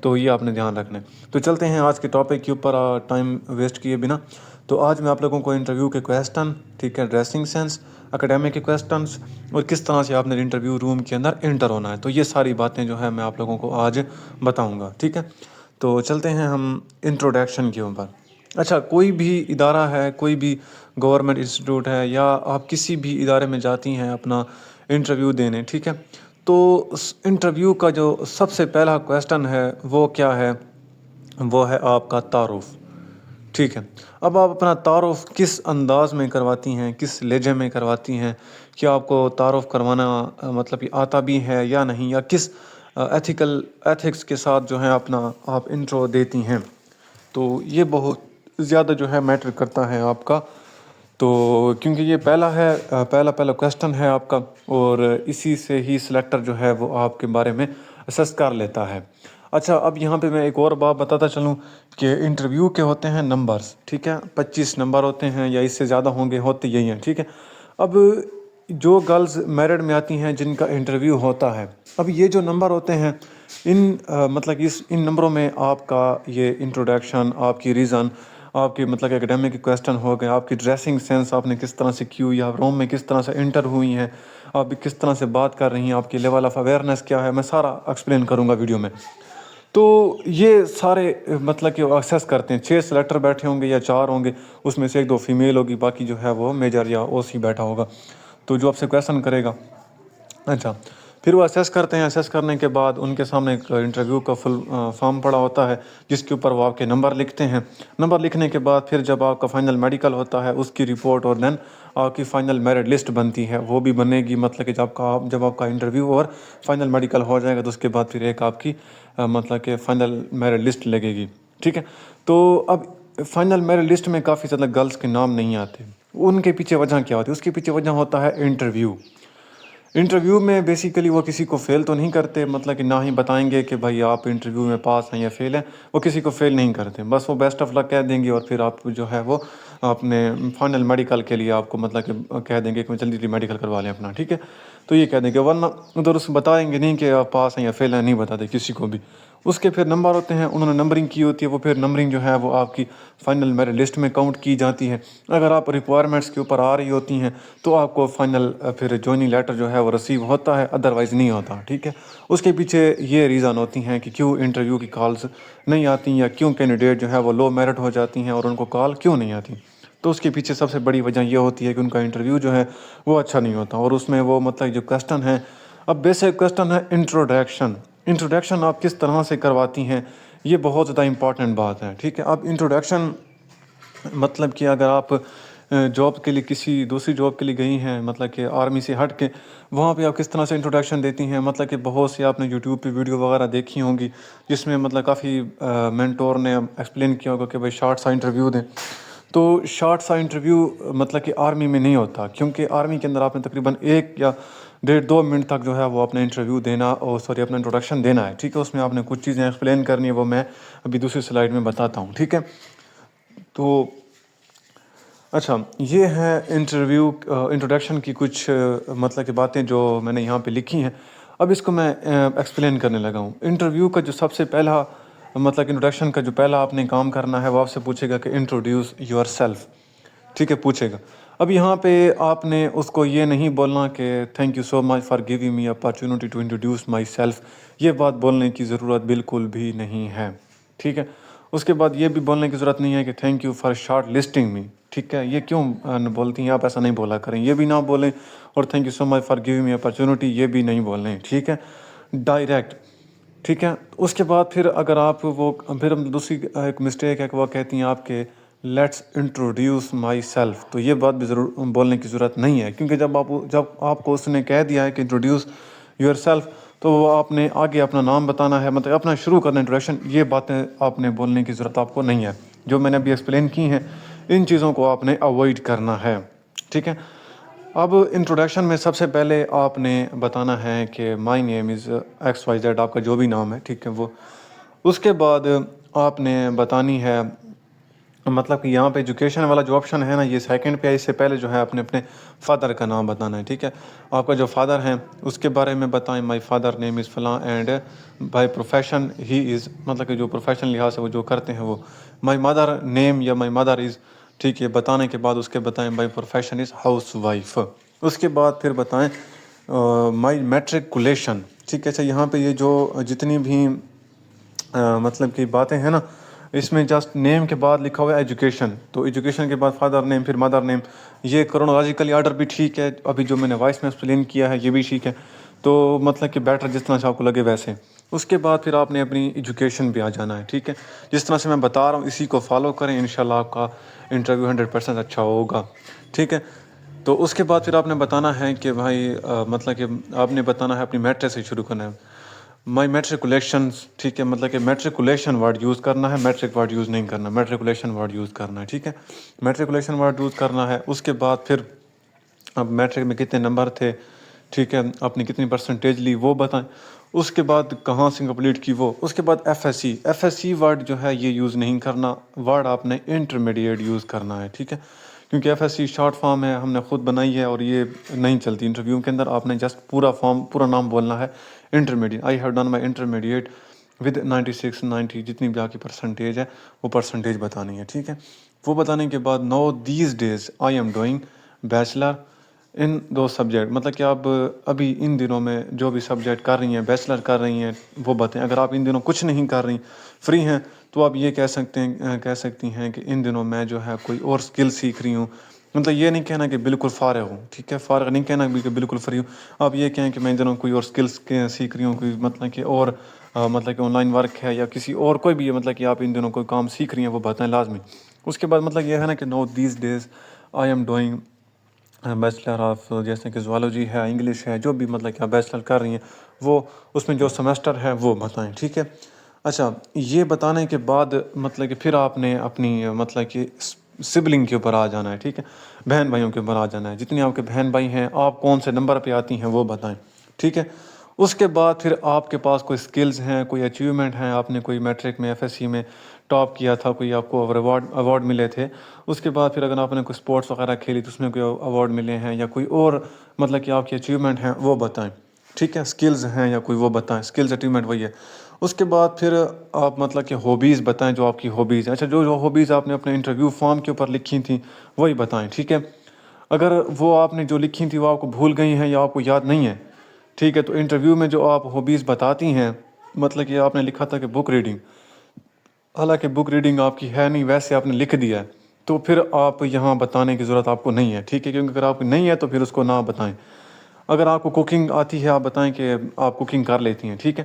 تو یہ آپ نے دھیان رکھنا ہے۔ تو چلتے ہیں آج کے ٹاپک کے اوپر ٹائم ویسٹ کیے بنا۔ تو آج میں آپ لوگوں کو انٹرویو کے کویسچن، ٹھیک ہے، ڈریسنگ سینس، اکیڈیمک کے کویسچنس، اور کس طرح سے آپ نے انٹرویو روم کے اندر انٹر ہونا ہے، تو یہ ساری باتیں جو ہے میں آپ لوگوں کو آج بتاؤں گا، ٹھیک ہے۔ تو چلتے ہیں ہم انٹروڈکشن کے اوپر۔ اچھا، کوئی بھی ادارہ ہے، کوئی بھی گورنمنٹ انسٹیٹیوٹ ہے، یا آپ کسی بھی ادارے میں جاتی ہیں اپنا انٹرویو دینے، ٹھیک ہے، تو اس انٹرویو کا جو سب سے پہلا کویسچن ہے وہ کیا ہے؟ وہ ہے آپ کا تعارف، ٹھیک ہے۔ اب آپ اپنا تعارف کس انداز میں کرواتی ہیں، کس لہجے میں کرواتی ہیں، کیا آپ کو تعارف کروانا مطلب یہ آتا بھی ہے یا نہیں، یا کس ایتھکس کے ساتھ جو ہے اپنا آپ انٹرو دیتی ہیں، تو یہ بہت زیادہ جو ہے میٹر کرتا ہے آپ کا۔ تو کیونکہ یہ پہلا کویسچن ہے آپ کا، اور اسی سے ہی سلیکٹر جو ہے وہ آپ کے بارے میں اسیس کر لیتا ہے۔ اچھا، اب یہاں پہ میں ایک اور بات بتاتا چلوں کہ انٹرویو کے ہوتے ہیں نمبرز، ٹھیک ہے، 25 نمبر ہوتے ہیں یا اس سے زیادہ ہوں گے، ہوتے یہی ہیں، ٹھیک ہے۔ اب جو گرلز میرڈ میں آتی ہیں جن کا انٹرویو ہوتا ہے، اب یہ جو نمبر ہوتے ہیں، مطلب ان نمبروں میں آپ کا یہ انٹروڈکشن، آپ کی ریزن، آپ کی مطلب اکیڈیمک کویسچن ہو گئے، آپ کی ڈریسنگ سینس آپ نے کس طرح سے کی ہوئی ہے، آپ روم میں کس طرح سے انٹر ہوئی ہیں، آپ کس طرح سے بات کر رہی ہیں، آپ کی لیول آف اویئرنیس کیا ہے، میں سارا ایکسپلین کروں گا ویڈیو میں۔ تو یہ سارے مطلب کہ ایکسیس کرتے ہیں، 6 سلیکٹر بیٹھے ہوں گے یا 4 ہوں گے، اس میں سے 1-2 فیمیل ہوگی، باقی جو ہے وہ میجر یا او سی بیٹھا ہوگا، تو جو آپ سے کویسچن کرے گا۔ اچھا، پھر وہ اسیس کرتے ہیں، اسیس کرنے کے بعد ان کے سامنے ایک انٹرویو کا فل فارم پڑا ہوتا ہے جس کے اوپر وہ آپ کے نمبر لکھتے ہیں۔ نمبر لکھنے کے بعد پھر جب آپ کا فائنل میڈیکل ہوتا ہے، اس کی رپورٹ، اور دین آپ کی فائنل میرٹ لسٹ بنتی ہے، وہ بھی بنے گی، مطلب کہ جب آپ کا انٹرویو اور فائنل میڈیکل ہو جائے گا تو اس کے بعد پھر ایک آپ کی مطلب کہ فائنل میرٹ لسٹ لگے گی، ٹھیک ہے۔ تو اب فائنل میرٹ لسٹ میں کافی زیادہ گرلس کے نام نہیں آتے، ان کے پیچھے وجہ کیا ہوتی ہے؟ اس کے پیچھے وجہ ہوتا ہے انٹرویو میں بیسیکلی وہ کسی کو فیل تو نہیں کرتے، مطلب کہ نہ ہی بتائیں گے کہ بھائی آپ انٹرویو میں پاس ہیں یا فیل ہیں، وہ کسی کو فیل نہیں کرتے، بس وہ بیسٹ آف لک کہہ دیں گے، اور پھر آپ جو ہے وہ اپنے فائنل میڈیکل کے لیے آپ کو مطلب کہ کہہ دیں گے کہ جلدی میڈیکل کروا لیں اپنا، ٹھیک ہے۔ تو یہ کہہ دیں گے، ورنہ ادھر اس بتائیں گے نہیں کہ آپ پاس ہیں یا فیل ہیں، نہیں بتاتے کسی کو بھی۔ اس کے پھر نمبر ہوتے ہیں، انہوں نے نمبرنگ کی ہوتی ہے، وہ پھر نمبرنگ جو ہے وہ آپ کی فائنل میرٹ لسٹ میں کاؤنٹ کی جاتی ہے۔ اگر آپ ریکوائرمنٹس کے اوپر آ رہی ہوتی ہیں تو آپ کو فائنل پھر جوائننگ لیٹر جو ہے وہ ریسیو ہوتا ہے، ادروائز نہیں ہوتا، ٹھیک ہے۔ اس کے پیچھے یہ ریزن ہوتی ہیں کہ کیوں انٹرویو کی کالز نہیں آتی، یا کیوں کینڈیڈیٹ جو ہے وہ لو میرٹ ہو جاتی ہیں اور ان کو کال کیوں نہیں آتی۔ تو اس کے پیچھے سب سے بڑی وجہ یہ ہوتی ہے کہ ان کا انٹرویو جو ہے وہ اچھا نہیں ہوتا، اور اس میں وہ مطلب جو کویسچن ہے، اب بیسک کویسچن ہے انٹروڈکشن آپ کس طرح سے کرواتی ہیں، یہ بہت زیادہ امپورٹنٹ بات ہے، ٹھیک ہے۔ اب انٹروڈکشن مطلب کہ اگر آپ جاب کے لیے کسی دوسری جاب کے لیے گئی ہیں، مطلب کہ آرمی سے ہٹ کے، وہاں پہ آپ کس طرح سے انٹروڈکشن دیتی ہیں، مطلب کہ بہت سی آپ نے یوٹیوب پہ ویڈیو وغیرہ دیکھی ہوں گی جس میں مطلب کافی مینٹور نے ایکسپلین کیا ہوگا کہ بھائی شارٹ سا انٹرویو دیں۔ تو شارٹ سا انٹرویو مطلب کہ آرمی میں نہیں ہوتا، کیونکہ آرمی کے اندر آپ نے تقریباً 1 یا 1.5-2 منٹ تک جو ہے وہ اپنا انٹرویو دینا، اپنا انٹروڈکشن دینا ہے، ٹھیک ہے۔ اس میں آپ نے کچھ چیزیں ایکسپلین کرنی ہے، وہ میں ابھی دوسری سلائیڈ میں بتاتا ہوں، ٹھیک ہے۔ تو اچھا، یہ ہے انٹروڈکشن کی کچھ مطلب کہ باتیں جو میں نے یہاں پہ لکھی ہیں۔ اب اس کو میں ایکسپلین کرنے لگا ہوں۔ انٹرویو کا جو سب سے پہلا مطلب کہ انٹروڈکشن کا جو پہلا آپ نے کام کرنا ہے، وہ آپ سے پوچھے گا کہ انٹروڈیوس یور سیلف، ٹھیک ہے، پوچھے گا۔ اب یہاں پہ آپ نے اس کو یہ نہیں بولنا کہ thank you so much for giving me opportunity to introduce myself, یہ بات بولنے کی ضرورت بالکل بھی نہیں ہے، ٹھیک ہے۔ اس کے بعد یہ بھی بولنے کی ضرورت نہیں ہے کہ thank you for shortlisting me, ٹھیک ہے۔ یہ کیوں بولتی ہیں آپ؟ ایسا نہیں بولا کریں، یہ بھی نہ بولیں، اور thank you so much for giving me opportunity یہ بھی نہیں بولیں، ٹھیک ہے، ڈائریکٹ، ٹھیک ہے۔ اس کے بعد پھر اگر آپ پھر دوسری ایک مسٹیک ہے کہ وہ کہتی ہیں آپ کے لیٹس انٹروڈیوس مائی سیلف، تو یہ بات بھی ضرور بولنے کی ضرورت نہیں ہے، کیونکہ جب آپ کو اس نے کہہ دیا ہے کہ انٹروڈیوس یور سیلف، تو وہ آپ نے آگے اپنا نام بتانا ہے، مطلب اپنا شروع کرنا انٹروڈکشن، یہ باتیں آپ نے بولنے کی ضرورت آپ کو نہیں ہے۔ جو میں نے ابھی ایکسپلین کی ہیں، ان چیزوں کو آپ نے اوائڈ کرنا ہے، ٹھیک ہے۔ اب انٹروڈکشن میں سب سے پہلے آپ نے بتانا ہے کہ مائی نیم از ایکس وائی زیڈ، آپ کا جو بھی نام ہے، ٹھیک ہے وہ۔ اس کے بعد آپ نے بتانی ہے مطلب کہ یہاں پہ ایجوکیشن والا جو آپشن ہے نا یہ سیکنڈ پہ ہے. اس سے پہلے جو ہے اپنے فادر کا نام بتانا ہے. ٹھیک ہے, آپ کا جو فادر ہیں اس کے بارے میں بتائیں. مائی فادر نیم از فلاں اینڈ بائی پروفیشن ہی از, مطلب کہ جو پروفیشن لحاظ سے وہ جو کرتے ہیں وہ. مائی مدر نیم یا مائی مدر از, ٹھیک ہے, بتانے کے بعد اس کے بتائیں by profession is housewife. اس کے بعد پھر بتائیں مائی میٹریکولیشن. ٹھیک ہے. اچھا, یہاں پہ یہ جو جتنی بھی مطلب کہ باتیں ہیں نا اس میں جسٹ نیم کے بعد لکھا ہوا ہے ایجوکیشن. تو ایجوکیشن کے بعد فادر نیم پھر مدر نیم. یہ کرونالوجیکلی آرڈر بھی ٹھیک ہے. ابھی جو میں نے وائس میں ایکسپلین کیا ہے یہ بھی ٹھیک ہے. تو مطلب کہ بیٹر جس طرح سے آپ کو لگے ویسے. اس کے بعد پھر آپ نے اپنی ایجوکیشن پہ آ جانا ہے. ٹھیک ہے, جس طرح سے میں بتا رہا ہوں اسی کو فالو کریں, انشاءاللہ آپ کا انٹرویو 100% اچھا ہوگا. ٹھیک ہے, تو اس کے بعد پھر آپ نے بتانا ہے کہ بھائی مطلب کہ آپ نے بتانا ہے اپنی میٹرک سے شروع کرنا ہے. مائی میٹریکولیشنس. ٹھیک ہے, مطلب کہ میٹریکولیشن ورڈ یوز کرنا ہے, میٹرک ورڈ یوز نہیں کرنا, میٹریکولیشن ورڈ یوز کرنا ہے. ٹھیک ہے, میٹریکولیشن ورڈ یوز کرنا ہے. اس کے بعد پھر اب میٹرک میں کتنے نمبر تھے, ٹھیک ہے, آپ نے کتنی پرسنٹیج لی وہ بتائیں. اس کے بعد کہاں سے کمپلیٹ کی وہ. اس کے بعد F S C. F S C word جو ہے یہ یوز نہیں کرنا, ورڈ آپ نے انٹرمیڈیٹ یوز کرنا ہے. ٹھیک ہے, کیونکہ F S C short form ہے, ہم نے خود بنائی ہے اور یہ نہیں چلتی انٹرویو کے اندر. آپ نے جسٹ پورا نام بولنا ہے intermediate. I have done my intermediate with 96 90 جتنی بھی آپ کی پرسنٹیج ہے وہ پرسنٹیج بتانی ہے. ٹھیک ہے, وہ بتانے کے بعد now these days I am doing bachelor in دو سبجیکٹ. مطلب کہ آپ ابھی ان دنوں میں جو بھی سبجیکٹ کر رہی ہیں, بیچلر کر رہی ہیں وہ بتائیں. اگر آپ ان دنوں کچھ نہیں کر رہی, فری ہیں, تو آپ یہ کہہ سکتی ہیں کہ ان دنوں میں جو ہے کوئی اور اسکل سیکھ رہی ہوں. مطلب یہ نہیں کہنا کہ بالکل فارغ ہوں. ٹھیک ہے, فارغ نہیں کہنا کہ بالکل فری ہوں. آپ یہ کہیں کہ میں ان دنوں کوئی اور اسکلس سیکھ رہی ہوں, کوئی مطلب کہ اور مطلب کہ آن لائن ورک ہے یا کسی اور کوئی بھی مطلب کہ آپ ان دنوں کوئی کام سیکھ رہی ہیں وہ بتائیں لازمی. اس کے بعد مطلب یہ ہے نا کہ now these days I am doing bachelor of, جیسے کہ زوالوجی ہے, انگلش ہے, جو بھی مطلب کہ آپ بیچلر کر رہی ہیں وہ اس میں جو سمیسٹر ہے وہ بتائیں. ٹھیک ہے, اچھا, یہ بتانے کے بعد مطلب کہ پھر آپ نے اپنی مطلب کہ سبلنگ کے اوپر آ جانا ہے. ٹھیک ہے, بہن بھائیوں کے اوپر آ جانا ہے. جتنی آپ کے بہن بھائی ہیں آپ کون سے نمبر پہ آتی ہیں وہ بتائیں. ٹھیک ہے, اس کے بعد پھر آپ کے پاس کوئی سکلز ہیں, کوئی اچیومنٹ ہیں, آپ نے کوئی میٹرک میں ایف ایس سی میں ٹاپ کیا تھا, کوئی آپ کو ایوارڈ ملے تھے. اس کے بعد پھر اگر آپ نے کوئی اسپورٹس وغیرہ کھیلی تو اس میں کوئی ایوارڈ ملے ہیں یا کوئی اور مطلب کہ آپ کے اچیومنٹ ہیں وہ بتائیں. ٹھیک ہے, سکلز ہیں یا کوئی وہ بتائیں, سکلز اچیومنٹ وہی ہے. اس کے بعد پھر آپ مطلب کہ ہابیز بتائیں, جو آپ کی ہابیز ہیں. اچھا, جو ہابیز آپ نے اپنے انٹرویو فارم کے اوپر لکھی تھیں وہی بتائیں. ٹھیک ہے, اگر وہ آپ نے جو لکھی تھی وہ آپ کو بھول گئی ہیں یا آپ کو یاد نہیں ہے, ٹھیک ہے, تو انٹرویو میں جو آپ ہابیز بتاتی ہیں, مطلب کہ آپ نے لکھا تھا کہ بک ریڈنگ, حالانکہ بک ریڈنگ آپ کی ہے نہیں, ویسے آپ نے لکھ دیا ہے, تو پھر آپ یہاں بتانے کی ضرورت آپ کو نہیں ہے. ٹھیک ہے, کیونکہ اگر آپ کو نہیں ہے تو پھر اس کو نہ بتائیں. اگر آپ کو کوکنگ آتی ہے آپ بتائیں کہ آپ کوکنگ کر لیتی ہیں. ٹھیک ہے,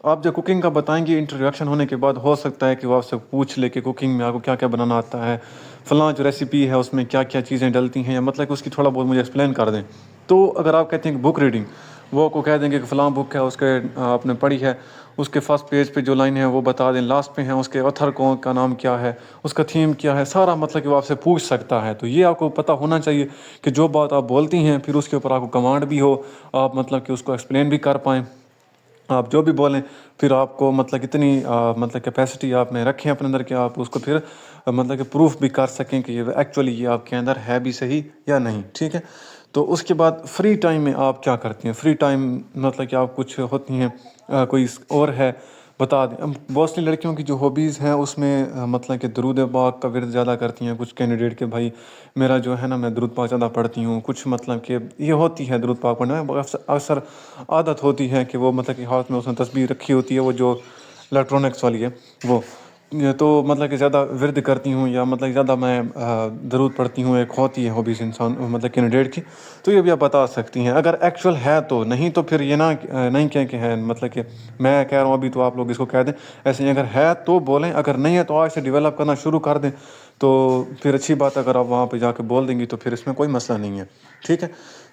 آپ جب کوکنگ کا بتائیں گے انٹروڈکشن ہونے کے بعد ہو سکتا ہے کہ وہ آپ سے پوچھ لے کہ کوکنگ میں آپ کو کیا کیا بنانا آتا ہے, فلاں جو ریسیپی ہے اس میں کیا کیا چیزیں ڈلتی ہیں, یا مطلب کہ اس کی تھوڑا بہت مجھے ایکسپلین کر دیں. تو اگر آپ کہتے ہیں کہ بک ریڈنگ, وہ کو کہہ دیں گے کہ فلاں بک ہے, اس کے آپ نے پڑھی ہے, اس کے فرسٹ پیج پہ جو لائن ہے وہ بتا دیں, لاسٹ پہ ہیں اس کے آتھر کا نام کیا ہے, اس کا تھیم کیا ہے, سارا مطلب کہ وہ آپ سے پوچھ سکتا ہے. تو یہ آپ کو پتہ ہونا چاہیے کہ جو بات آپ بولتی ہیں پھر اس کے اوپر آپ کو کمانڈ بھی ہو, آپ مطلب کہ اس کو ایکسپلین بھی کر پائیں. آپ جو بھی بولیں پھر آپ کو مطلب اتنی مطلب کیپیسٹی آپ نے رکھیں اپنے اندر کہ آپ اس کو پھر مطلب کہ پروف بھی کر سکیں کہ یہ ایکچولی یہ آپ کے اندر ہے بھی صحیح یا نہیں. ٹھیک ہے, تو اس کے بعد فری ٹائم میں آپ کیا کرتی ہیں. فری ٹائم مطلب کہ آپ کچھ ہوتی ہیں کوئی اور ہے بتا دیں. موسٹلی لڑکیوں کی جو ہابیز ہیں اس میں مطلب کہ درود پاک کا ورد زیادہ کرتی ہیں. کچھ کینڈیڈیٹ کہ بھائی میرا جو ہے نا میں درود پاک زیادہ پڑھتی ہوں. کچھ مطلب کہ یہ ہوتی ہے درود پاک پڑھنے میں اکثر عادت ہوتی ہے کہ وہ مطلب کہ ہاتھ میں اس نے تسبیح رکھی ہوتی ہے, وہ جو الیکٹرانکس والی ہے وہ, تو مطلب کہ زیادہ ورد کرتی ہوں یا مطلب زیادہ میں درود پڑھتی ہوں. ایک ہوتی ہے ہابیز انسان مطلب کینڈیڈیٹ کی, تو یہ بھی آپ بتا سکتی ہیں اگر ایکچوئل ہے تو. نہیں تو پھر یہ نہیں کہیں کہ ہے, مطلب کہ میں کہہ رہا ہوں ابھی تو آپ لوگ اس کو کہہ دیں ایسے ہی, اگر ہے تو بولیں, اگر نہیں ہے تو آج سے ڈیولپ کرنا شروع کر دیں. تو پھر اچھی بات ہے, اگر آپ وہاں پہ جا کے بول دیں گی تو پھر اس میں کوئی مسئلہ نہیں ہے. ٹھیک ہے,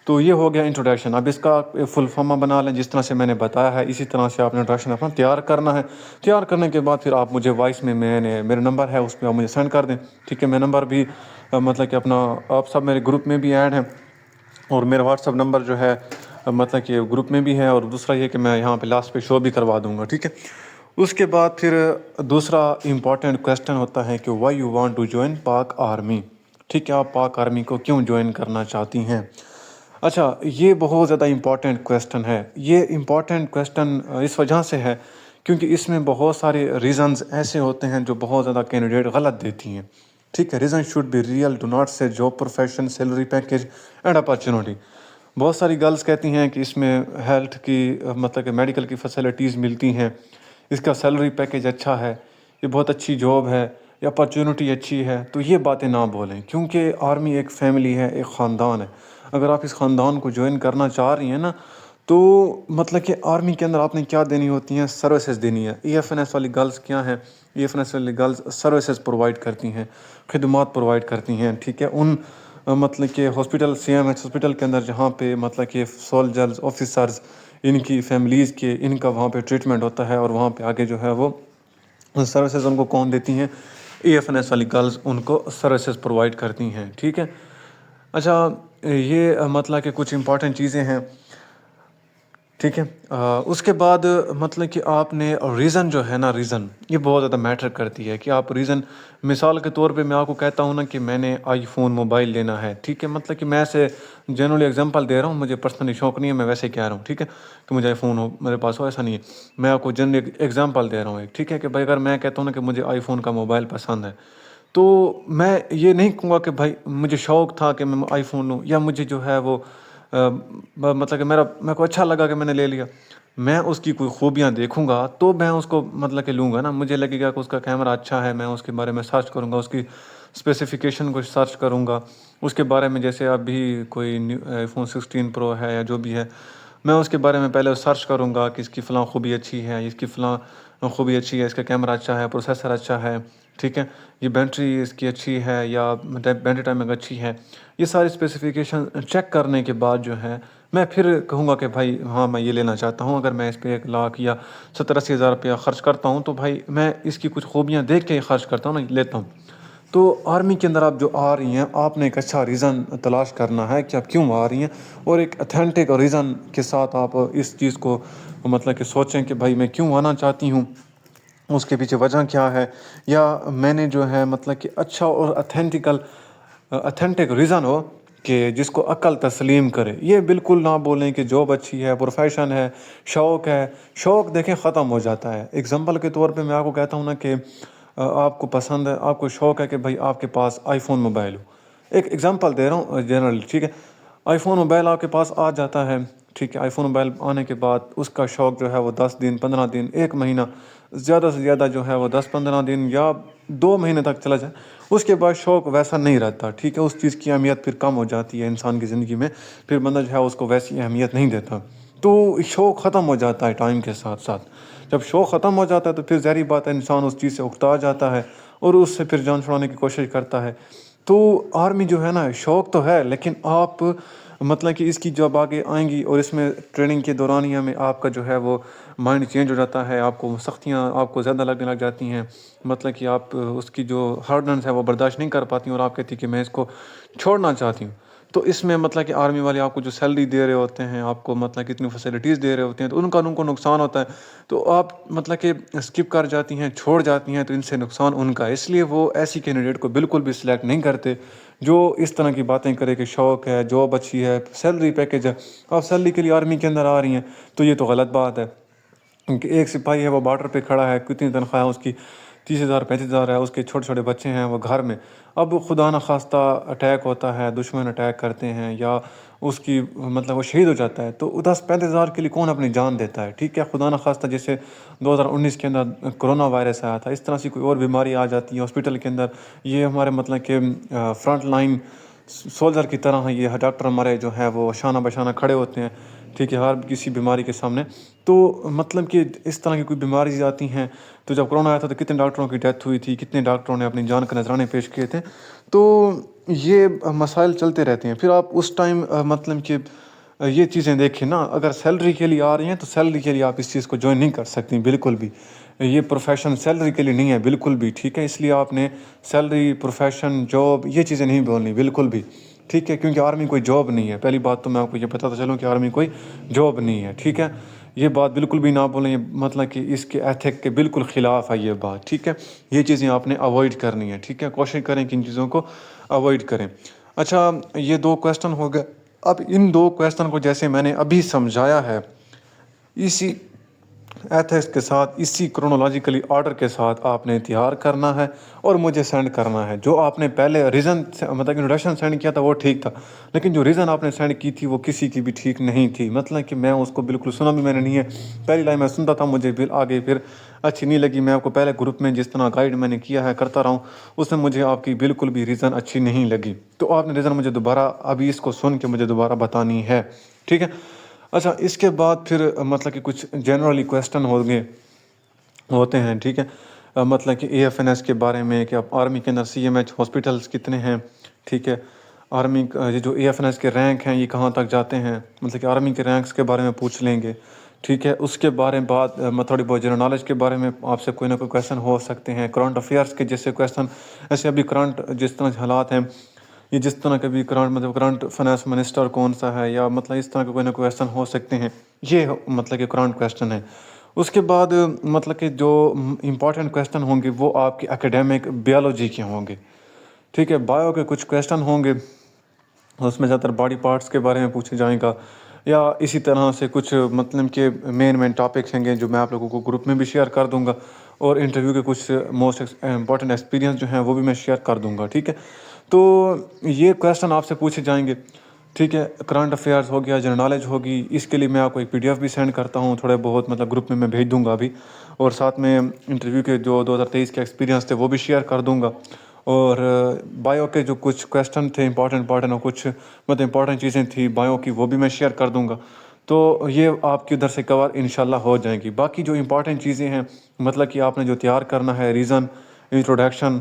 تو یہ ہو گیا انٹروڈکشن. اب اس کا فل فارم بنا لیں جس طرح سے میں نے بتایا ہے, اسی طرح سے آپ نے انٹروڈکشن اپنا تیار کرنا ہے. تیار کرنے کے بعد پھر آپ مجھے وائس میں میرا نمبر ہے اس پہ آپ مجھے سینڈ کر دیں. ٹھیک ہے, میں نمبر بھی مطلب کہ اپنا, آپ سب میرے گروپ میں بھی ایڈ ہیں اور میرا واٹس اپ نمبر جو ہے مطلب کہ گروپ میں بھی ہے, اور دوسرا یہ کہ میں یہاں پہ لاسٹ پہ شو بھی کروا دوں گا. ٹھیک ہے, اس کے بعد پھر دوسرا امپورٹنٹ کویسچن ہوتا ہے کہ why you want to join Pak army. ٹھیک ہے، آپ پاک آرمی کو کیوں جوائن کرنا چاہتی ہیں؟ اچھا، یہ بہت زیادہ امپورٹنٹ کویسچن ہے. یہ امپورٹنٹ کویسچن اس وجہ سے ہے کیونکہ اس میں بہت سارے ریزنز ایسے ہوتے ہیں جو بہت زیادہ کینڈیڈیٹ غلط دیتی ہیں. ٹھیک ہے، reason should be real, do not say job, profession, salary package and opportunity. بہت ساری گرلس کہتی ہیں کہ اس میں ہیلتھ کی مطلب کہ میڈیکل کی فیسلٹیز ملتی ہیں، اس کا سیلری پیکیج اچھا ہے، یہ بہت اچھی جاب ہے، یہ اپارچونیٹی اچھی ہے. تو یہ باتیں نہ بولیں کیونکہ آرمی ایک فیملی ہے، ایک خاندان ہے. اگر آپ اس خاندان کو جوائن کرنا چاہ رہی ہیں نا، تو مطلب کہ آرمی کے اندر آپ نے کیا دینی ہوتی ہیں؟ سروسز دینی ہے. ای ایف این ایس والی گرلس کیا ہیں؟ ای ایف این ایس والی گرلس سروسز پرووائڈ کرتی ہیں، خدمات پرووائڈ کرتی ہیں. ٹھیک ہے، ان مطلب کہ hospital, C M H hospital کے اندر جہاں پہ مطلب کہ سولجرز، آفیسرز، ان کی فیملیز کے ان کا وہاں پہ ٹریٹمنٹ ہوتا ہے، اور وہاں پہ آگے جو ہے وہ سروسز ان کو کون دیتی ہیں؟ ای ایف این ایس والی گرلز ان کو سروسز پرووائڈ کرتی ہیں. ٹھیک ہے. اچھا، یہ مطلب کہ کچھ امپورٹنٹ چیزیں ہیں. ٹھیک ہے. اس کے بعد مطلب کہ آپ نے ریزن جو ہے نا، ریزن یہ بہت زیادہ میٹر کرتی ہے کہ آپ ریزن، مثال کے طور پہ میں آپ کو کہتا ہوں نا کہ میں نے آئی فون موبائل لینا ہے. ٹھیک ہے، مطلب کہ میں ایسے جنرلی ایگزامپل دے رہا ہوں، مجھے پرسنلی شوق نہیں ہے، میں ویسے کہہ رہا ہوں. ٹھیک ہے، کہ مجھے آئی فون ہو میرے پاس ہو، ایسا نہیں ہے. میں آپ کو جنرلی ایگزامپل دے رہا ہوں ایک. ٹھیک ہے، کہ بھائی اگر میں کہتا ہوں نا کہ مجھے آئی فون کا موبائل پسند ہے، تو میں یہ نہیں کہوں گا کہ بھائی مجھے شوق تھا کہ میں آئی فون لوں، یا مجھے جو ہے وہ مطلب کہ میرے کو اچھا لگا کہ میں نے لے لیا. میں اس کی کوئی خوبیاں دیکھوں گا تو میں اس کو مطلب کہ لوں گا نا. مجھے لگے گا کہ اس کا کیمرہ اچھا ہے، میں اس کے بارے میں سرچ کروں گا، اس کی اسپیسیفکیشن کو سرچ کروں گا اس کے بارے میں. جیسے ابھی کوئی آئی فون 16 پرو ہے یا جو بھی ہے، میں اس کے بارے میں پہلے سرچ کروں گا کہ اس کی فلاں خوبی اچھی ہے، اس کی فلاں خوبی اچھی ہے، اس کا کیمرہ اچھا ہے، پروسیسر اچھا ہے. ٹھیک ہے، یہ بیٹری اس کی اچھی ہے یا بیٹری ٹائمنگ اچھی ہے. یہ ساری اسپیسیفکیشن چیک کرنے کے بعد جو ہے میں پھر کہوں گا کہ بھائی ہاں میں یہ لینا چاہتا ہوں. اگر میں اس پہ 1 لاکھ یا 70-80 ہزار روپیہ خرچ کرتا ہوں تو بھائی میں اس کی کچھ خوبیاں دیکھ کے ہی خرچ کرتا ہوں نا، لیتا ہوں. تو آرمی کے اندر آپ جو آ رہی ہیں، آپ نے ایک اچھا ریزن تلاش کرنا ہے کہ آپ کیوں آ رہی ہیں، اور ایک اتھینٹک ریزن کے ساتھ آپ اس چیز کو مطلب کہ سوچیں کہ بھائی میں کیوں آنا چاہتی ہوں، اس کے پیچھے وجہ کیا ہے. یا میں نے جو ہے مطلب کہ اچھا اور اتھینٹک ریزن ہو کہ جس کو عقل تسلیم کرے. یہ بالکل نہ بولیں کہ جاب اچھی ہے، پروفیشن ہے، شوق ہے. شوق دیکھیں ختم ہو جاتا ہے. ایگزامپل کے طور پہ میں آپ کو کہتا ہوں نا کہ آپ کو پسند ہے، آپ کو شوق ہے کہ بھائی آپ کے پاس آئی فون موبائل ہو. ایک ایگزامپل دے رہا ہوں جنرلی. ٹھیک ہے، آئی فون موبائل آپ کے پاس آ جاتا ہے. ٹھیک ہے، آئی فون موبائل آنے کے بعد اس کا شوق جو ہے وہ 10 دن، 15 دن، 1 مہینہ، زیادہ سے زیادہ جو ہے وہ 10-15 دن یا 2 مہینے تک چلا جائے. اس کے بعد شوق ویسا نہیں رہتا. ٹھیک ہے، اس چیز کی اہمیت پھر کم ہو جاتی ہے انسان کی زندگی میں. پھر بندہ جو ہے اس کو ویسی اہمیت نہیں دیتا. تو شوق ختم ہو جاتا ہے ٹائم کے ساتھ ساتھ. جب شوق ختم ہو جاتا ہے تو پھر ظاہری بات ہے انسان اس چیز سے اکتا جاتا ہے اور اس سے پھر جان چھڑانے کی کوشش کرتا ہے. تو آرمی جو ہے نا، شوق تو ہے لیکن آپ مطلب کہ اس کی جب آگے آئیں گی اور اس میں ٹریننگ کے دورانیہ میں آپ کا جو ہے وہ مائنڈ چینج ہو جاتا ہے، آپ کو سختیاں آپ کو زیادہ لگنے لگ جاتی ہیں. مطلب کہ آپ اس کی جو ہارڈنس ہے وہ برداشت نہیں کر پاتی ہیں اور آپ کہتی کہ میں اس کو چھوڑنا چاہتی ہوں. تو اس میں مطلب کہ آرمی والے آپ کو جو سیلری دے رہے ہوتے ہیں، آپ کو مطلب کہ اتنی فیسلٹیز دے رہے ہوتے ہیں، تو ان کو نقصان ہوتا ہے. تو آپ مطلب کہ اسکپ کر جاتی ہیں، چھوڑ جاتی ہیں، تو ان سے نقصان ان کا ہے. اس لیے وہ ایسی کینڈیڈیٹ کو بالکل بھی سلیکٹ نہیں کرتے جو اس طرح کی باتیں کرے کہ شوق ہے، جاب اچھی ہے، سیلری پیکیج ہے. آپ سیلری کے لیے آرمی کے اندر آ رہی ہیں تو یہ تو غلط بات ہے. کہ ایک سپاہی ہے وہ بارڈر پہ کھڑا ہے، کتنی تنخواہ ہے اس کی؟ 30,000 35,000 ہے. اس کے چھوٹے چھوٹے بچے ہیں وہ گھر میں. اب خدا نخواستہ اٹیک ہوتا ہے، دشمن اٹیک کرتے ہیں یا اس کی مطلب وہ شہید ہو جاتا ہے، تو 10-35 ہزار کے لیے کون اپنی جان دیتا ہے؟ ٹھیک ہے، خدا نخواستہ جیسے 2019 کے اندر کرونا وائرس آیا تھا، اس طرح سے کوئی اور بیماری آ جاتی ہے ہاسپٹل کے اندر. یہ ہمارے مطلب کہ فرنٹ لائن سولجر کی طرح ہیں. یہ ڈاکٹر ہمارے جو ہیں وہ شانہ بشانہ کھڑے ہوتے ہیں. ٹھیک ہے، ہر کسی بیماری کے سامنے. تو مطلب کہ اس طرح کی کوئی بیماری آتی ہیں، تو جب کرونا آیا تھا تو کتنے ڈاکٹروں کی ڈیتھ ہوئی تھی، کتنے ڈاکٹروں نے اپنی جان کا نذرانے پیش کیے تھے. تو یہ مسائل چلتے رہتے ہیں. پھر آپ اس ٹائم مطلب کہ یہ چیزیں دیکھیں نا. اگر سیلری کے لیے آ رہی ہیں تو سیلری کے لیے آپ اس چیز کو جوائن نہیں کر سکتی بالکل بھی. یہ پروفیشن سیلری کے لیے نہیں ہے بالکل بھی. ٹھیک ہے، اس لیے آپ نے سیلری، پروفیشن، جاب یہ چیزیں نہیں بولنی بالکل بھی. ٹھیک ہے، کیونکہ آرمی کوئی جاب نہیں ہے. پہلی بات تو میں آپ کو یہ بتاتا چلوں کہ آرمی کوئی جاب نہیں ہے. ٹھیک ہے، یہ بات بالکل بھی نہ بولیں، مطلب کہ اس کے ایتھک کے بالکل خلاف ہے یہ بات، ٹھیک ہے. یہ چیزیں آپ نے اوائڈ کرنی ہے، ٹھیک ہے. کوشش کریں کہ ان چیزوں کو اوائڈ کریں. اچھا، یہ 2 کویسچن ہو گئے. اب ان 2 کویسچن کو جیسے میں نے ابھی سمجھایا ہے، اسی ایتھکس کے ساتھ، اسی کرونالوجیکلی آرڈر کے ساتھ آپ نے تیار کرنا ہے اور مجھے سینڈ کرنا ہے. جو آپ نے پہلے ریزن مطلب انٹروڈکشن سینڈ کیا تھا وہ ٹھیک تھا، لیکن جو ریزن آپ نے سینڈ کی تھی وہ کسی کی بھی ٹھیک نہیں تھی. مطلب کہ میں اس کو بالکل سنا بھی میں نے نہیں ہے. پہلی لائن میں سنتا تھا، مجھے آگے پھر اچھی نہیں لگی. میں آپ کو پہلے گروپ میں جس طرح گائیڈ میں نے کیا ہے کرتا رہا ہوں، اس میں مجھے آپ کی بالکل بھی ریزن اچھی نہیں لگی. تو آپ نے ریزن مجھے دوبارہ ابھی اس کو سن کے مجھے دوبارہ بتانی ہے، ٹھیک ہے. اچھا، اس کے بعد پھر مطلب کہ کچھ جنرلی کویسچن ہوتے ہیں، ٹھیک ہے. مطلب کہ اے ایف این ایس کے بارے میں کہ آرمی کے اندر سی ایم ایچ ہاسپٹلس کتنے ہیں، ٹھیک ہے. آرمی یہ جو اے ایف این ایس کے رینک ہیں یہ کہاں تک جاتے ہیں، مطلب کہ آرمی کے رینکس کے بارے میں پوچھ لیں گے، ٹھیک ہے. اس کے بارے میں بات تھوڑی بہت جنرل نالج کے بارے میں آپ سے کوئی نہ کوئی کویسچن ہو سکتے ہیں. کرنٹ افیئرس کے جیسے کویسچن، ایسے ابھی کرنٹ جس طرح حالات ہیں، یہ جس طرح کا بھی کرنٹ فائنانس منسٹر کون سا ہے، یا مطلب اس طرح کے کوئی نہ کوئی کویسچن ہو سکتے ہیں. یہ مطلب کہ کرنٹ کویسچن ہے. اس کے بعد مطلب کہ جو امپورٹنٹ کویسچن ہوں گے وہ آپ کے اکیڈیمک بیالوجی کے ہوں گے، ٹھیک ہے. بایو کے کچھ کویسچن ہوں گے، اس میں زیادہ تر باڈی پارٹس کے بارے میں پوچھے جائیں گا، یا اسی طرح سے کچھ مطلب کہ مین ٹاپکس ہیں گے جو میں آپ لوگوں کو گروپ میں بھی شیئر کر دوں گا، اور انٹرویو کے کچھ موسٹ امپورٹنٹ ایکسپیرینس جو ہیں وہ بھی میں شیئر کر دوں گا، ٹھیک ہے. تو یہ کویسچن آپ سے پوچھے جائیں گے، ٹھیک ہے. کرنٹ افیئرس ہو گیا، جنرل نالج ہوگی. اس کے لیے میں آپ کو ایک پی ڈی ایف بھی سینڈ کرتا ہوں تھوڑے بہت، مطلب گروپ میں بھیج دوں گا ابھی، اور ساتھ میں انٹرویو کے جو 2023 کے ایکسپیرینس تھے وہ بھی شیئر کر دوں گا. اور بایو کے جو کچھ کویسچن تھے امپورٹنٹ اور کچھ مطلب امپورٹنٹ چیزیں تھیں بایو کی، وہ بھی میں شیئر کر دوں گا. تو یہ آپ کی ادھر سے کور انشاءاللہ ہو جائیں گی. باقی جو امپورٹنٹ چیزیں ہیں، مطلب کہ آپ نے جو تیار کرنا ہے ریزن، انٹروڈکشن،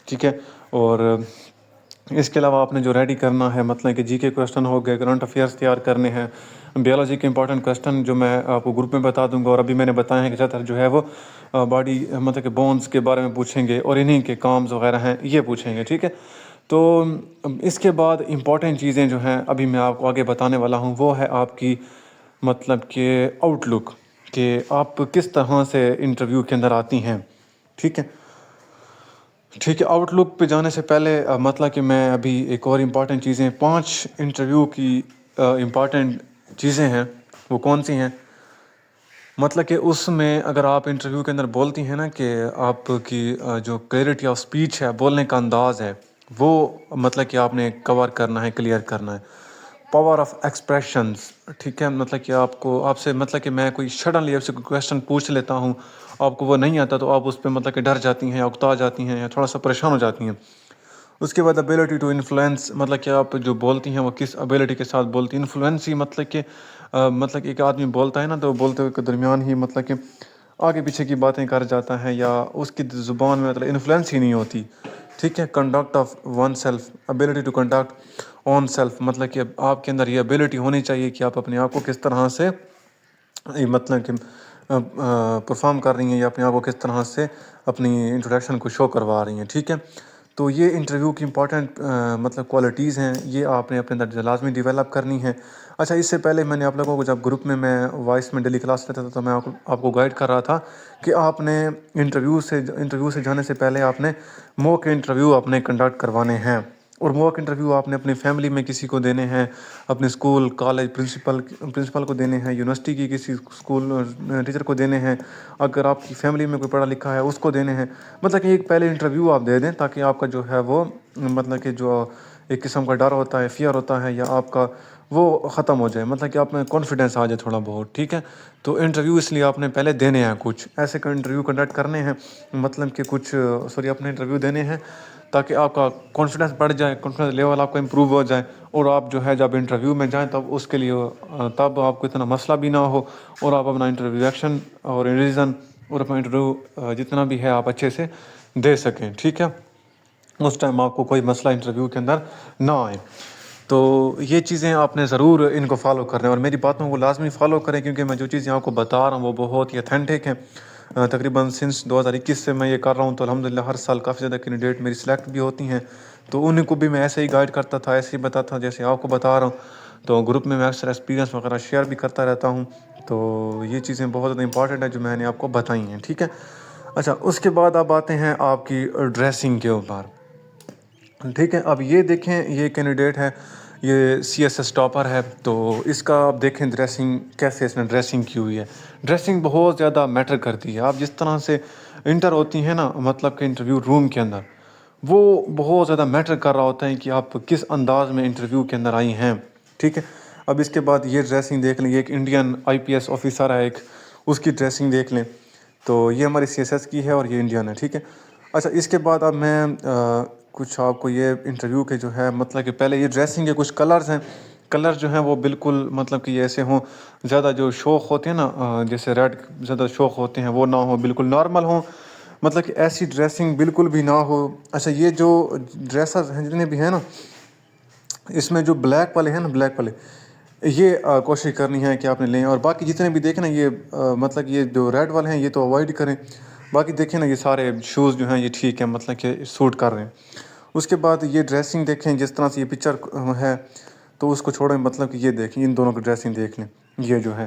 ٹھیک ہے. اور اس کے علاوہ آپ نے جو ریڈی کرنا ہے، مطلب کہ جی کے کویسچن ہو گئے، کرنٹ افیئرس تیار کرنے ہیں، بیولوجی کے امپورٹنٹ کویسچن جو میں آپ کو گروپ میں بتا دوں گا. اور ابھی میں نے بتایا ہے کہ زیادہ تر جو ہے وہ باڈی مطلب کہ بونز کے بارے میں پوچھیں گے، اور انہیں کے کامز وغیرہ ہیں یہ پوچھیں گے، ٹھیک ہے. تو اس کے بعد امپورٹنٹ چیزیں جو ہیں ابھی میں آپ کو آگے بتانے والا ہوں، وہ ہے آپ کی مطلب کہ آؤٹ لک، کہ آپ کس طرح سے انٹرویو کے اندر آتی ہیں، ٹھیک ہے. ٹھیک ہے، آؤٹ لک پہ جانے سے پہلے مطلب کہ میں ابھی ایک اور امپورٹنٹ چیزیں، 5 انٹرویو کی امپورٹنٹ چیزیں ہیں، وہ کون سی ہیں. مطلب کہ اس میں اگر آپ انٹرویو کے اندر بولتی ہیں نا کہ آپ کی جو کلیئرٹی آف اسپیچ ہے، بولنے کا انداز ہے، وہ مطلب کہ آپ نے کور کرنا ہے، کلیئر کرنا ہے. پاور آف ایکسپریشنز، ٹھیک ہے. مطلب کہ آپ سے مطلب کہ میں کوئی سڈنلی آپ سے کوئی کویسچن پوچھ لیتا ہوں، آپ کو وہ نہیں آتا تو آپ اس پہ مطلب کہ ڈر جاتی ہیں، یا اکتا جاتی ہیں، یا تھوڑا سا پریشان ہو جاتی ہیں. اس کے بعد ابیلٹی ٹو انفلوئنس، مطلب کہ آپ جو بولتی ہیں وہ کس ابیلٹی کے ساتھ بولتی ہیں. انفلوئنس ہی مطلب کہ ایک آدمی بولتا ہے نا تو بولتے ہوئے کے درمیان ہی مطلب کہ آگے پیچھے کی باتیں کر جاتا ہے، یا اس کی زبان میں مطلب انفلوئنس ہی نہیں ہوتی، ٹھیک ہے. Conduct of oneself, ability to conduct on self, مطلب کہ آپ کے اندر یہ ابیلٹی ہونی چاہیے کہ آپ اپنے آپ کو کس طرح سے مطلب کہ پرفارم کر رہی ہیں، یا اپنے آپ کو کس طرح سے اپنی انٹروڈکشن کو شو کروا رہی ہیں، ٹھیک ہے. تو یہ انٹرویو کی امپورٹنٹ مطلب کوالٹیز ہیں، یہ آپ نے اپنے اندر لازمی ڈیولپ کرنی ہے. اچھا، اس سے پہلے میں نے آپ لوگوں کو جب گروپ میں وائس میں ڈیلی کلاس لیتا تھا تو میں آپ کو گائیڈ کر رہا تھا کہ آپ نے انٹرویو سے جانے سے پہلے آپ نے موک انٹرویو اپنے کنڈکٹ کروانے ہیں. اور موک انٹرویو آپ نے اپنی فیملی میں کسی کو دینے ہیں، اپنے اسکول کالج پرنسپل کو دینے ہیں، یونیورسٹی کی کسی اسکول ٹیچر کو دینے ہیں، اگر آپ کی فیملی میں کوئی پڑھا لکھا ہے اس کو دینے ہیں. مطلب کہ ایک پہلے انٹرویو آپ دے دیں تاکہ آپ کا جو ہے وہ مطلب کہ جو ایک قسم کا ڈر ہوتا ہے، فیئر ہوتا ہے، یا آپ کا وہ ختم ہو جائے، مطلب کہ آپ میں کانفیڈنس آ جائے تھوڑا بہت، ٹھیک ہے. تو انٹرویو اس لیے آپ نے پہلے دینے ہیں، کچھ ایسے انٹرویو کنڈکٹ کرنے ہیں، مطلب کہ اپنے انٹرویو دینے ہیں تاکہ آپ کا کانفیڈنس بڑھ جائے، کانفیڈنس لیول آپ کا امپروو ہو جائے، اور آپ جو ہے جب انٹرویو میں جائیں تب اس کے لیے تب آپ کو اتنا مسئلہ بھی نہ ہو، اور آپ اپنا انٹروڈکشن اور ریویژن اور اپنا انٹرویو جتنا بھی ہے آپ اچھے سے دے سکیں، ٹھیک ہے. اس ٹائم آپ کو کوئی مسئلہ انٹرویو کے اندر نہ آئے. تو یہ چیزیں آپ نے ضرور ان کو فالو کرنا ہے، اور میری باتوں کو لازمی فالو کریں، کیونکہ میں جو چیزیں آپ کو بتا رہا ہوں وہ بہت ہی اتھینٹک ہیں. تقریباً سنس 2021 سے میں یہ کر رہا ہوں، تو الحمدللہ ہر سال کافی زیادہ کینڈیڈیٹ میری سلیکٹ بھی ہوتی ہیں. تو ان کو بھی میں ایسے ہی گائیڈ کرتا تھا، ایسے ہی بتاتا تھا جیسے آپ کو بتا رہا ہوں. تو گروپ میں اکثر ایکسپیرینس وغیرہ شیئر بھی کرتا رہتا ہوں. تو یہ چیزیں بہت زیادہ امپورٹنٹ ہیں جو میں نے آپ کو بتائی ہیں. ٹھیک ہے. اچھا اس کے بعد اب آتے ہیں آپ کی ڈریسنگ کے اوپر. ٹھیک ہے. اب یہ دیکھیں یہ کینڈیڈیٹ ہے, یہ سی ایس ایس ٹاپر ہے. تو اس کا آپ دیکھیں ڈریسنگ کیسے اس نے ڈریسنگ کی ہوئی ہے. ڈریسنگ بہت زیادہ میٹر کرتی ہے. آپ جس طرح سے انٹر ہوتی ہیں نا, مطلب کہ انٹرویو روم کے اندر, وہ بہت زیادہ میٹر کر رہا ہوتا ہے کہ آپ کس انداز میں انٹرویو کے اندر آئی ہیں. ٹھیک ہے. اب اس کے بعد یہ ڈریسنگ دیکھ لیں, یہ ایک انڈین آئی پی ایس آفیسر ہے ایک, اس کی ڈریسنگ دیکھ لیں. تو یہ ہماری سی ایس ایس کی ہے اور یہ انڈین ہے. ٹھیک ہے. اچھا اس کے بعد اب میں کچھ آپ کو یہ انٹرویو کے جو ہے مطلب کہ پہلے یہ ڈریسنگ کے کچھ کلرز ہیں. کلر جو ہیں وہ بالکل مطلب کہ ایسے ہوں, زیادہ جو شوق ہوتے ہیں نا, جیسے ریڈ زیادہ شوق ہوتے ہیں وہ نہ ہوں, بالکل نارمل ہوں, مطلب کہ ایسی ڈریسنگ بالکل بھی نہ ہو. اچھا یہ جو ڈریسرز ہیں جتنے بھی ہیں نا, اس میں جو بلیک والے ہیں نا, بلیک والے, یہ کوشش کرنی ہے کہ آپ نے لیں. اور باقی جتنے بھی دیکھیں نا یہ مطلب یہ جو ریڈ والے ہیں یہ تو اوائڈ کریں. باقی دیکھیں نا یہ سارے شوز جو ہیں یہ ٹھیک ہیں, مطلب کہ سوٹ کر رہے ہیں. اس کے بعد یہ ڈریسنگ دیکھیں جس طرح سے یہ پکچر ہے, تو اس کو چھوڑیں, مطلب کہ یہ دیکھیں ان دونوں کی ڈریسنگ دیکھ لیں. یہ جو ہے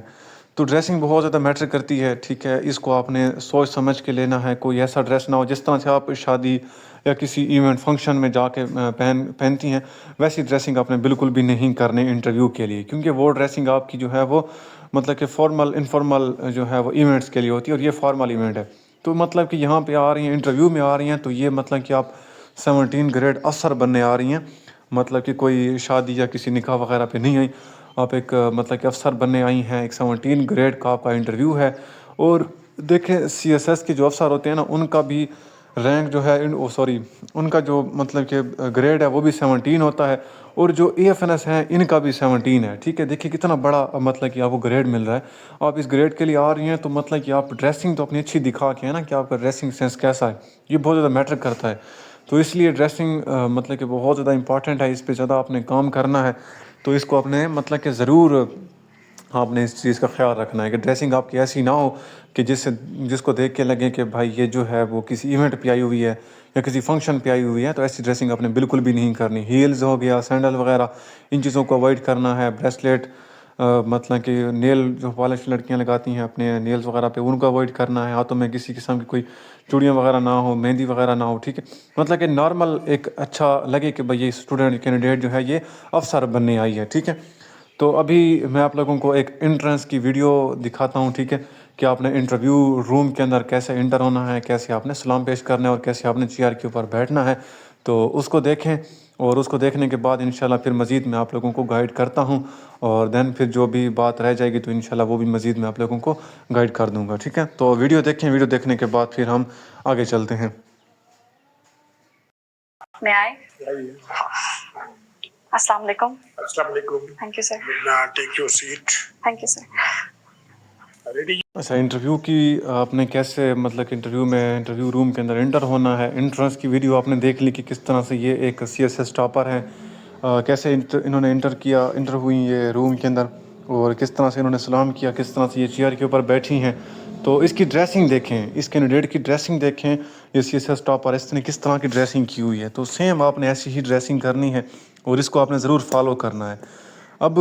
تو ڈریسنگ بہت زیادہ میٹر کرتی ہے. ٹھیک ہے. اس کو آپ نے سوچ سمجھ کے لینا ہے. کوئی ایسا ڈریس نہ ہو جس طرح سے آپ شادی یا کسی ایونٹ فنکشن میں جا کے پہنتی ہیں, ویسی ڈریسنگ آپ نے بالکل بھی نہیں کرنی انٹرویو کے لیے. کیونکہ وہ ڈریسنگ آپ کی جو ہے وہ مطلب کہ فارمل انفارمل جو ہے وہ ایونٹس کے لیے ہوتی ہے, اور یہ فارمل ایونٹ ہے. تو مطلب کہ یہاں پہ آ رہی ہیں, انٹرویو میں آ رہی ہیں, تو یہ مطلب کہ آپ 17 گریڈ افسر بننے آ رہی ہیں. مطلب کہ کوئی شادی یا کسی نکاح وغیرہ پہ نہیں آئی, آپ ایک مطلب کہ افسر بننے آئی ہیں. ایک 17 گریڈ کا آپ کا انٹرویو ہے. اور دیکھیں سی ایس ایس کے جو افسر ہوتے ہیں نا, ان کا بھی رینک جو ہے ان کا جو مطلب کہ گریڈ ہے وہ بھی 17 ہوتا ہے. اور جو اے ایف این ایس ہیں ان کا بھی 17 ہے. ٹھیک ہے. دیکھیے کتنا بڑا مطلب کہ آپ کو گریڈ مل رہا ہے. آپ اس گریڈ کے لیے آ رہی ہیں, تو مطلب کہ آپ ڈریسنگ تو اپنی اچھی دکھا کے ہے نا, کہ آپ کا ڈریسنگ سینس کیسا ہے, یہ بہت زیادہ میٹر کرتا ہے. تو اس لیے ڈریسنگ مطلب کہ بہت زیادہ امپورٹنٹ ہے. اس پہ زیادہ آپ نے کام کرنا ہے. تو اس کو آپ نے مطلب کہ ضرور آپ نے اس چیز کا خیال رکھنا ہے کہ ڈریسنگ آپ کی ایسی نہ ہو کہ جس کو دیکھ کے لگے کہ بھائی یہ جو ہے وہ کسی ایونٹ پہ آئی ہوئی ہے یا کسی فنکشن پہ آئی ہوئی ہے. تو ایسی ڈریسنگ آپ نے بالکل بھی نہیں کرنی. ہیلز ہو گیا, سینڈل وغیرہ, ان چیزوں کو اوائڈ کرنا ہے. بریسلیٹ, مطلب کہ نیل جو پالش لڑکیاں لگاتی ہیں اپنے نیلز وغیرہ پہ, ان کو اوائڈ کرنا ہے. ہاتھوں میں کسی قسم کی کوئی چوڑیاں وغیرہ نہ ہو, مہندی وغیرہ نہ ہو. ٹھیک ہے. مطلب کہ نارمل ایک اچھا لگے کہ بھائی یہ اسٹوڈنٹ کینڈیڈیٹ جو ہے یہ افسر بننے آئی ہے. ٹھیک ہے. تو ابھی میں آپ لوگوں کو ایک انٹرنس کی ویڈیو دکھاتا ہوں. ٹھیک ہے. کہ آپ نے انٹرویو روم کے اندر کیسے انٹر ہونا ہے, کیسے آپ نے سلام پیش کرنا ہے, اور کیسے آپ نے چیئر کے اوپر بیٹھنا ہے. تو اس کو دیکھیں, اور اس کو دیکھنے کے بعد انشاءاللہ پھر مزید میں آپ لوگوں کو گائیڈ کرتا ہوں. اور دین پھر جو بھی بات رہ جائے گی تو انشاءاللہ وہ بھی مزید میں آپ لوگوں کو گائیڈ کر دوں گا. ٹھیک ہے. تو ویڈیو دیکھیں, ویڈیو دیکھنے کے بعد پھر ہم آگے چلتے ہیں. میں آئے. السلام علیکم. السلام علیکم. Thank you sir. Take your seat. Thank you sir. Ready. اچھا انٹرویو کی آپ نے کیسے مطلب کہ انٹرویو روم کے اندر انٹر ہونا ہے. انٹرنس کی ویڈیو آپ نے دیکھ لی کہ کس طرح سے یہ ایک سی ایس ایس ٹاپر ہے, کیسے انہوں نے انٹر ہوئی یہ روم کے اندر, اور کس طرح سے انہوں نے سلام کیا, کس طرح سے یہ چیئر کے اوپر بیٹھی ہیں. تو اس کی ڈریسنگ دیکھیں, اس کینڈیڈیٹ کی ڈریسنگ دیکھیں. یہ سی ایس ایس ٹاپر اس نے کس طرح کی ڈریسنگ کی ہوئی ہے. تو سیم آپ نے ایسی ہی ڈریسنگ کرنی ہے, اور اس کو آپ نے ضرور فالو کرنا ہے. اب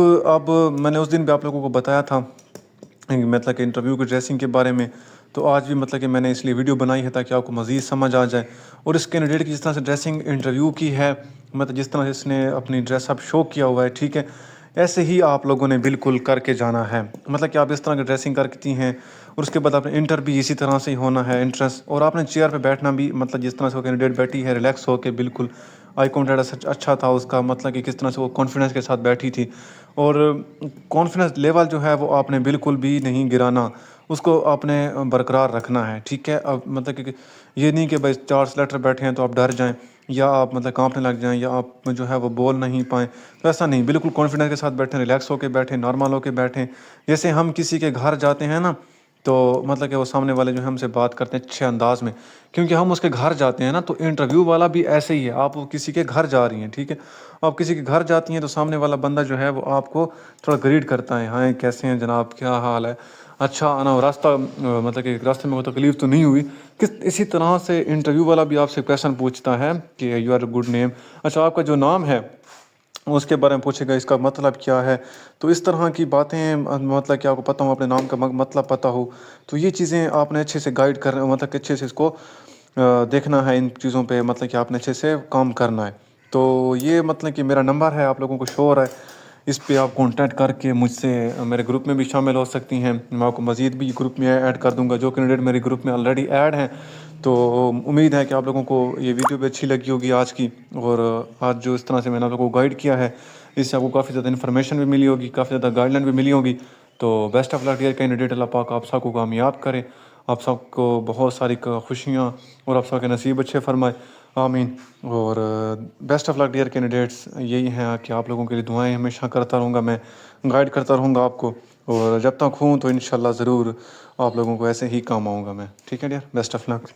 میں نے اس دن بھی آپ لوگوں کو بتایا تھا مطلب کہ انٹرویو کی ڈریسنگ کے بارے میں. تو آج بھی مطلب کہ میں نے اس لیے ویڈیو بنائی ہے تاکہ آپ کو مزید سمجھ آ جائے. اور اس کینڈیڈیٹ کی جس طرح سے ڈریسنگ انٹرویو کی ہے, مطلب جس طرح سے اس نے اپنی ڈریس اپ شو کیا ہوا ہے, ٹھیک ہے, ایسے ہی آپ لوگوں نے بالکل کر کے جانا ہے. مطلب کہ آپ اس طرح کی ڈریسنگ کرتی ہیں, اور اس کے بعد آپ نے انٹر بھی اسی طرح سے ہی ہونا ہے انٹرنس. اور آپ نے چیئر پہ بیٹھنا بھی مطلب جس طرح سے وہ کینڈیڈیٹ بیٹھی ہے ریلیکس ہو کے, بالکل آئی کانٹیکٹ اچھا تھا اس کا, مطلب کہ کس طرح سے وہ کانفیڈنس کے ساتھ بیٹھی تھی. اور کانفیڈنس لیول جو ہے وہ آپ نے بالکل بھی نہیں گرانا, اس کو آپ نے برقرار رکھنا ہے. ٹھیک ہے. اب مطلب کہ یہ نہیں کہ بھائی 4 سلیکٹر بیٹھے ہیں تو آپ ڈر جائیں, یا آپ مطلب کانپنے لگ جائیں, یا آپ جو ہے وہ بول نہیں پائیں. تو ایسا نہیں, بالکل کانفیڈنس کے ساتھ بیٹھیں, ریلیکس ہو کے بیٹھیں, نارمل ہو کے بیٹھیں. جیسے ہم کسی کے گھر جاتے ہیں نا, تو مطلب کہ وہ سامنے والے جو ہے ہم سے بات کرتے ہیں اچھے انداز میں, کیونکہ ہم اس کے گھر جاتے ہیں نا. تو انٹرویو والا بھی ایسے ہی ہے, آپ کسی کے گھر جا رہی ہیں, ٹھیک ہے, آپ کسی کے گھر جاتی ہیں تو سامنے والا بندہ جو ہے وہ آپ کو تھوڑا گریڈ کرتا ہے, ہاں کیسے ہیں جناب, کیا حال ہے, اچھا آنا راستہ, مطلب کہ راستے میں کوئی تکلیف تو نہیں ہوئی. اسی طرح سے انٹرویو والا بھی آپ سے کویشچن پوچھتا ہے کہ you are a good name. اچھا آپ کا جو نام ہے اس کے بارے میں پوچھے گا اس کا مطلب کیا ہے. تو اس طرح کی باتیں مطلب کہ آپ کو پتہ ہو اپنے نام کا مطلب پتہ ہو تو یہ چیزیں آپ نے اچھے سے گائیڈ کرنا مطلب کہ اچھے سے اس کو دیکھنا ہے ان چیزوں پہ مطلب کہ آپ نے اچھے سے کام کرنا ہے. تو یہ مطلب کہ میرا نمبر ہے آپ لوگوں کو شو ہو رہا ہے, اس پہ آپ کانٹیکٹ کر کے مجھ سے میرے گروپ میں بھی شامل ہو سکتی ہیں. میں آپ کو مزید بھی گروپ میں ایڈ کر دوں گا جو کینڈیڈیٹ میرے گروپ میں آلریڈی ایڈ ہیں. تو امید ہے کہ آپ لوگوں کو یہ ویڈیو بھی اچھی لگی ہوگی آج کی, اور آج جو اس طرح سے میں نے آپ لوگوں کو گائیڈ کیا ہے اس سے آپ کو کافی زیادہ انفارمیشن بھی ملی ہوگی, کافی زیادہ گائیڈ لائن بھی ملی ہوگی. تو best of luck dear candidate, اللہ پاک آپ سب کو کامیاب کرے, آپ سب کو بہت ساری خوشیاں اور آپ سب کے نصیب اچھے فرمائے, آمین. اور best of luck dear candidates, یہی ہے کہ آپ لوگوں کے لیے دعائیں ہمیشہ کرتا رہوں گا, میں گائیڈ کرتا رہوں گا آپ کو, اور جب تک ہوں تو انشاءاللہ ضرور آپ لوگوں کو ایسے ہی کام آؤں گا میں. ٹھیک ہے ڈیئر, بیسٹ آف لک.